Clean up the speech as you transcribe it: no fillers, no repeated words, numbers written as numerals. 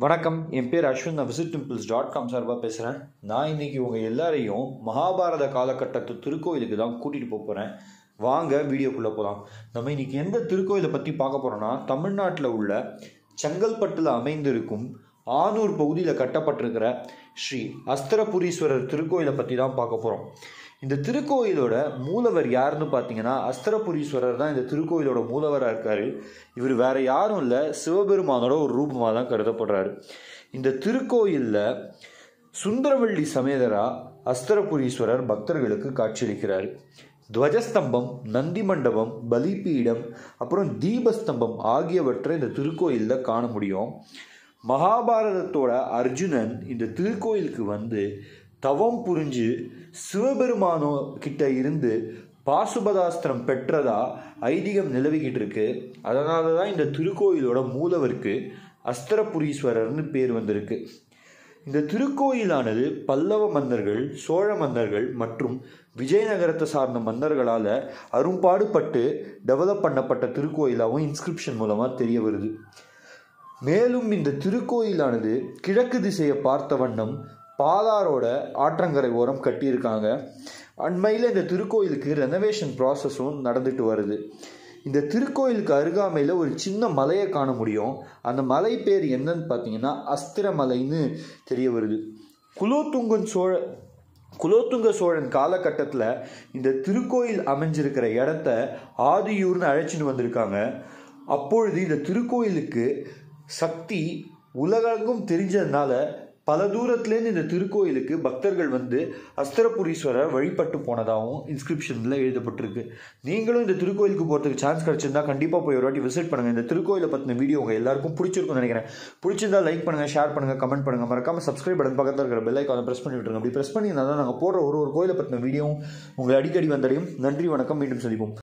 வணக்கம், என் பேர் அஸ்வின். நான் visitTemples.com சார்பாக பேசுகிறேன். நான் இன்றைக்கி உங்கள் எல்லாரையும் மகாபாரத காலகட்டத்து திருக்கோயிலுக்கு தான் கூட்டிகிட்டு போகிறேன். வாங்க வீடியோக்குள்ளே போகலாம். நம்ம இன்றைக்கி எந்த திருக்கோயிலை பற்றி பார்க்க போகிறோன்னா, தமிழ்நாட்டில் உள்ள செங்கல்பட்டில் அமைந்திருக்கும் ஆனூர் பகுதியில் கட்டப்பட்டிருக்கிற ஸ்ரீ அஸ்திரபுரீஸ்வரர் திருக்கோயிலை பற்றி தான் பார்க்க போகிறோம். இந்த திருக்கோயிலோட மூலவர் யாருன்னு பார்த்தீங்கன்னா, அஸ்திரபுரீஸ்வரர் தான் இந்த திருக்கோயிலோட மூலவராக இருக்கார். இவர் வேறு யாரும் இல்லை, சிவபெருமானோட ஒரு ரூபமாக தான் கருதப்படுறாரு. இந்த திருக்கோயிலில் சுந்தரவள்ளி சமேதரா அஸ்திரபுரீஸ்வரர் பக்தர்களுக்கு காட்சியளிக்கிறார். துவஜஸ்தம்பம், நந்தி மண்டபம், பலிபீடம், அப்புறம் தீபஸ்தம்பம் ஆகியவற்றை இந்த திருக்கோயிலில் காண முடியும். மகாபாரதத்தோட அர்ஜுனன் இந்த திருக்கோயிலுக்கு வந்து தவம் புரிஞ்சு சிவபெருமானோ கிட்ட இருந்து பாசுபதாஸ்திரம் பெற்றதா ஐதீகம் நிலவிக்கிட்டு இருக்கு. அதனால தான் இந்த திருக்கோயிலோட மூலவருக்கு அஸ்திரபுரீஸ்வரர்னு பேர் வந்திருக்கு. இந்த திருக்கோயிலானது பல்லவ மன்னர்கள், சோழ மன்னர்கள் மற்றும் விஜயநகரத்தை சார்ந்த மன்னர்களால் அரும்பாடுபட்டு டெவலப் பண்ணப்பட்ட திருக்கோயிலாகவும் இன்ஸ்கிரிப்ஷன் மூலமாக தெரிய வருது. மேலும் இந்த திருக்கோயிலானது கிழக்கு திசையை பார்த்த வண்ணம் பாலாரோட ஆற்றங்கரை ஓரம் கட்டியிருக்காங்க. அண்மையில் இந்த திருக்கோயிலுக்கு ரெனோவேஷன் ப்ராசஸும் நடந்துட்டு வருது. இந்த திருக்கோயிலுக்கு அருகாமையில் ஒரு சின்ன மலையை காண முடியும். அந்த மலை பேர் என்னன்னு பார்த்தீங்கன்னா அஸ்திரமலைன்னு தெரிய வருது. குலோத்துங்க சோழன் காலகட்டத்தில் இந்த திருக்கோயில் அமைஞ்சிருக்கிற இடத்த ஆதியூர்னு அழைச்சிட்டு வந்திருக்காங்க. அப்பொழுது இந்த திருக்கோயிலுக்கு சக்தி உலகெங்கும் தெரிஞ்சதுனால பல தூரத்துலேருந்து இந்த திருக்கோயிலுக்கு பக்தர்கள் வந்து அஸ்திரபுரீஸ்வரர் வழிபட்டு போனதாகவும் இன்ஸ்கிரிப்ஷனில் எழுதப்பட்டிருக்கு. நீங்களும் இந்த திருக்கோயிலுக்கு போகிறதுக்கு சான்ஸ் கிடச்சிருந்தா கண்டிப்பாக போய் ஒரு வாட்டி விசிட் பண்ணுங்கள். இந்த திருக்கோயிலை பற்றின வீடியோ உங்கள் எல்லாருக்கும் பிடிச்சிருக்கும்னு நினைக்கிறேன். பிடிச்சிருந்தா லைக் பண்ணுங்கள், ஷேர் பண்ணுங்கள், கமெண்ட் பண்ணுங்கள். மறக்காமல் சப்ஸ்கிரைப் பட்டன் பக்கத்தில் இருக்கிற பெல் ஐக்கானை ப்ரெஸ் பண்ணி விட்டுருங்க. அப்படி ப்ரெஸ் பண்ணியிருந்தால் தான் நாங்கள் போடுற ஒரு கோயிலை பற்றின வீடியோவும் உங்களை அடிக்கடி வந்தடையும். நன்றி, வணக்கம், மீண்டும் சந்திப்போம்.